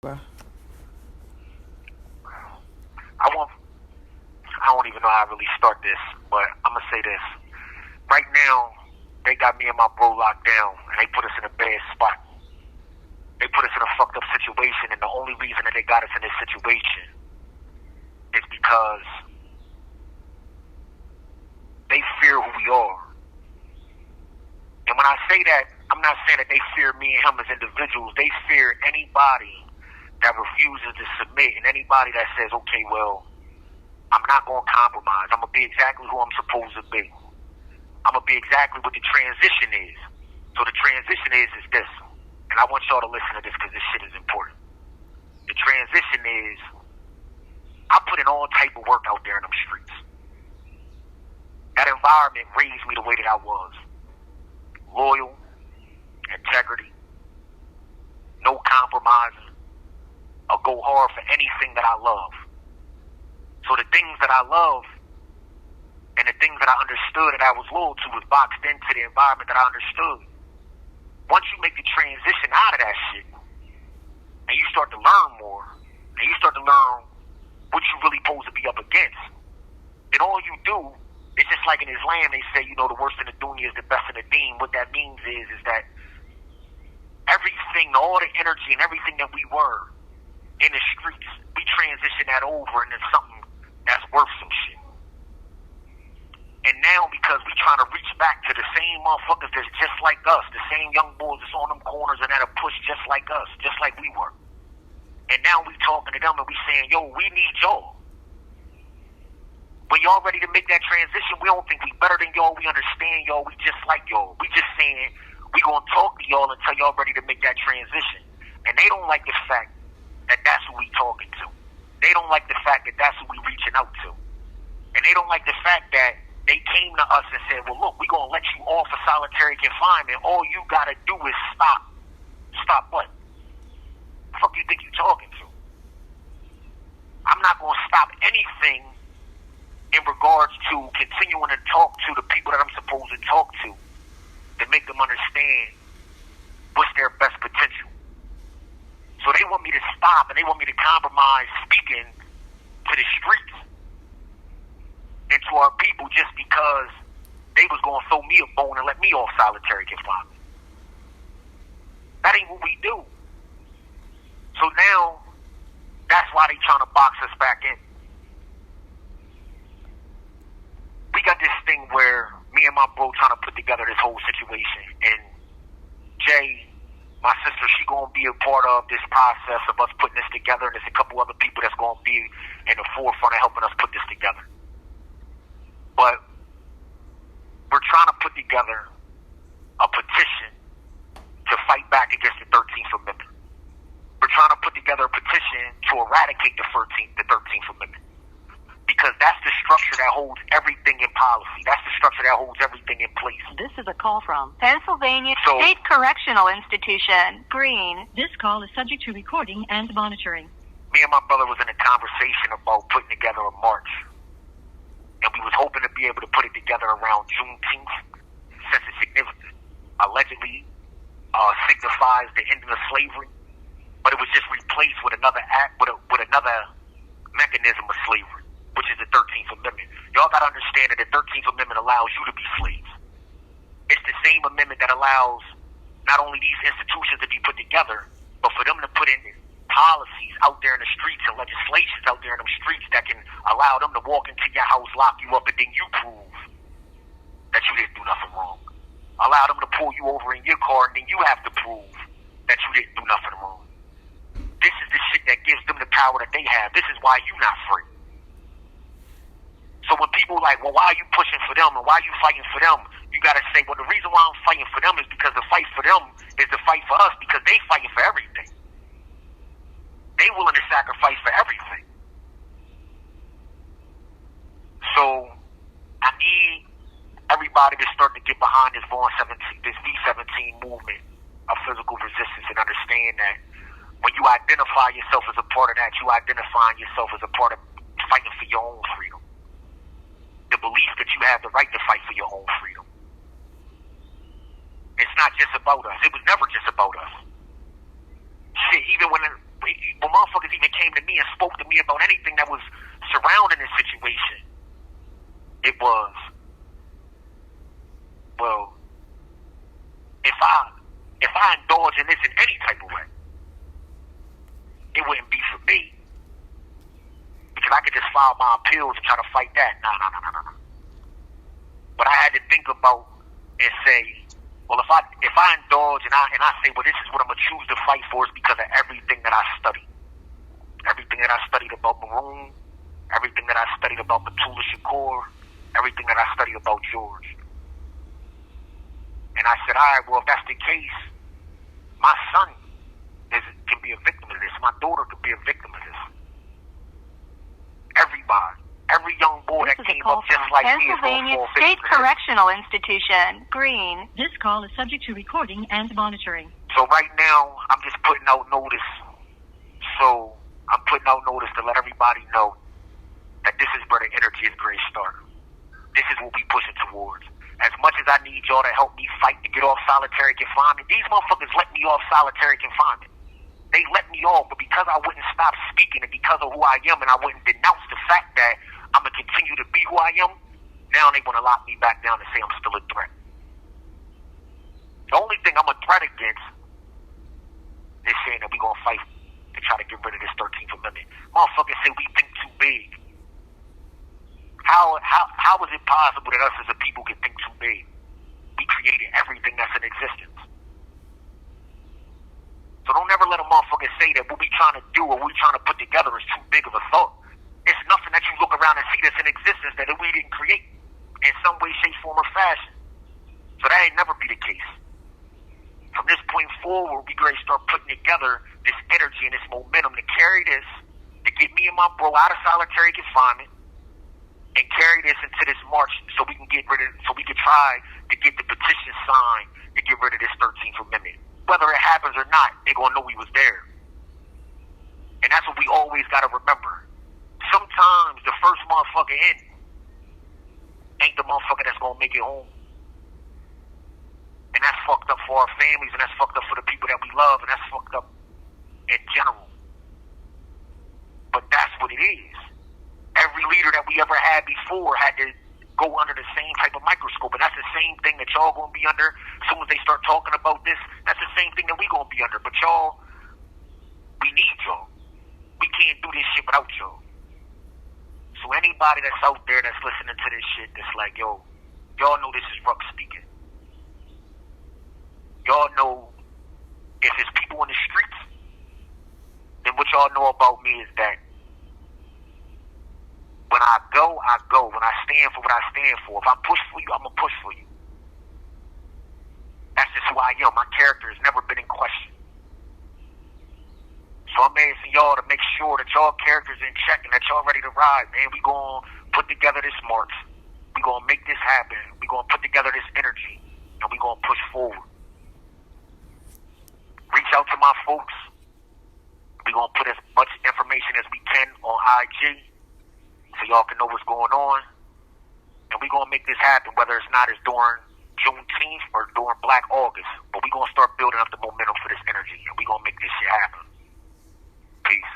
Bruh. I don't even know how to really start this, but I'm gonna say this. Right now, they got me and my bro locked down, and they put us in a bad spot. They put us in a fucked up situation, and the only reason that they got us in this situation is because they fear who we are. And when I say that, I'm not saying that they fear me and him as individuals. They fear anybody that refuses to submit, and anybody that says, okay, well, I'm not going to compromise. I'm going to be exactly who I'm supposed to be. I'm going to be exactly what the transition is. So the transition is this. And I want y'all to listen to this because this shit is important. The transition is, I put in all type of work out there in them streets. That environment raised me the way that I was. Loyal, integrity, no compromising. I'll go hard for anything that I love. So the things that I love and the things that I understood that I was loyal to was boxed into the environment that I understood. Once you make the transition out of that shit and you start to learn more and you start to learn what you really supposed to be up against, then all you do is just like in Islam, they say, you know, the worst in the dunya is the best in the deen. What that means is that everything, all the energy and everything that we were in the streets, we transition that over into something that's worth some shit. And now, because we trying to reach back to the same motherfuckers that's just like us, the same young boys that's on them corners and that'll push just like us, just like we were. And now we talking to them and we saying, yo, we need y'all. When y'all ready to make that transition, we don't think we better than y'all. We understand y'all. We just like y'all. We just saying we gonna talk to y'all until y'all ready to make that transition. And they don't like the fact that that's who we talking to. They don't like the fact that that's who we reaching out to. And they don't like the fact that they came to us and said, well, look, we're going to let you off of solitary confinement. All you got to do is stop. Stop what? The fuck you think you talking to? I'm not going to stop anything in regards to continuing to talk to the people that I'm supposed to talk to make them understand what's their best potential. So they want me to stop and they want me to compromise speaking to the streets and to our people just because they was going to throw me a bone and let me off solitary confinement. That ain't what we do. So now, that's why they trying to box us back in. We got this thing where me and my bro trying to put together this whole situation, and Jay, my sister, she gonna be a part of this process of us putting this together, and there's a couple other people that's gonna be in the forefront of helping us put this together. But we're trying to put together a petition to fight back against the 13th Amendment. We're trying to put together a petition to eradicate the 13th Amendment. Because that's the structure that holds everything in policy. That's the structure that holds everything in place. This is a call from Pennsylvania State Correctional Institution. Green. This call is subject to recording and monitoring. Me and my brother was in a conversation about putting together a march. And we was hoping to be able to put it together around Juneteenth, since it allegedly signifies the ending of slavery. But it was just replaced with another act, with another mechanism of slavery, which is the 13th Amendment. Y'all got to understand that the 13th Amendment allows you to be slaves. It's the same amendment that allows not only these institutions to be put together, but for them to put in policies out there in the streets and legislations out there in them streets that can allow them to walk into your house, lock you up, and then you prove that you didn't do nothing wrong. Allow them to pull you over in your car, and then you have to prove that you didn't do nothing wrong. This is the shit that gives them the power that they have. This is why you're not free. So when people are like, well, why are you pushing for them and why are you fighting for them? You got to say, well, the reason why I'm fighting for them is because the fight for them is the fight for us, because they fighting for everything. They willing to sacrifice for everything. So I need everybody to start to get behind this V17 movement of physical resistance and understand that when you identify yourself as a part of that, you identifying yourself as a part of fighting for your own freedom. The belief that you have the right to fight for your own freedom. It's not just about us. It was never just about us. Shit, even when it wouldn't be for me. Because I could just file my appeals and try to fight that. No. But I had to think about and say, well, if I indulge and I say, well, this is what I'm gonna choose to fight for, is because of everything that I studied. Everything that I studied about Maroon, everything that I studied about Petula Shakur, everything that I studied about George. And I said, all right, well, if that's the case, my son can be a victim of this. My daughter could be a victim of this. Everybody. Every young boy that came up just like me is going to Pennsylvania fall State victim to this. Correctional Institution. Green. This call is subject to recording and monitoring. So right now, I'm just putting out notice. So I'm putting out notice to let everybody know that this is where the energy is Gray Star. This is what we pushing towards. As much as I need y'all to help me fight to get off solitary confinement, these motherfuckers let me off solitary confinement. They let me off, but because I wouldn't stop speaking and because of who I am and I wouldn't denounce the fact that I'm going to continue to be who I am, now they want to lock me back down and say I'm still a threat. The only thing I'm a threat against is saying that we're going to fight to try to get rid of this 13th Amendment. Motherfuckers say we think too big. How is it possible that us as a people can think too big? We created everything that's in existence. So don't ever let a motherfucker say that what we trying to do or what we trying to put together is too big of a thought. It's nothing that you look around and see that's in existence that we didn't create in some way, shape, form, or fashion. So that ain't never be the case. From this point forward, we going to start putting together this energy and this momentum to carry this, to get me and my bro out of solitary confinement, and carry this into this march so we can get rid of, so we can try to get the petition signed to get rid of this 13th Amendment. Whether it happens or not, they're going to know we was there. And that's what we always got to remember. Sometimes the first motherfucker in ain't the motherfucker that's going to make it home. And that's fucked up for our families, and that's fucked up for the people that we love, and that's fucked up in general. But that's what it is. Every leader that we ever had before had to go under the same type of microscope, and that's the same thing that y'all gonna be under. As soon as they start talking about this, that's the same thing that we gonna be under. But y'all, we need y'all. We can't do this shit without y'all. So anybody that's out there that's listening to this shit, that's like, yo, y'all know this is Ruck speaking. Y'all know if it's people in the streets, then what y'all know about me is that when I go, I go. When I stand for what I stand for. If I push for you, I'm going to push for you. That's just who I am. My character has never been in question. So I'm asking y'all to make sure that y'all character's in check and that y'all ready to ride, man. We going to put together this march. We going to make this happen. We going to put together this energy. And we going to push forward. Reach out to my folks. We going to put as much information as we can on IG so y'all can know what's going on. And we going to make this happen, whether it's not as during Juneteenth or during Black August. But we going to start building up the momentum for this energy, and we going to make this shit happen. Peace.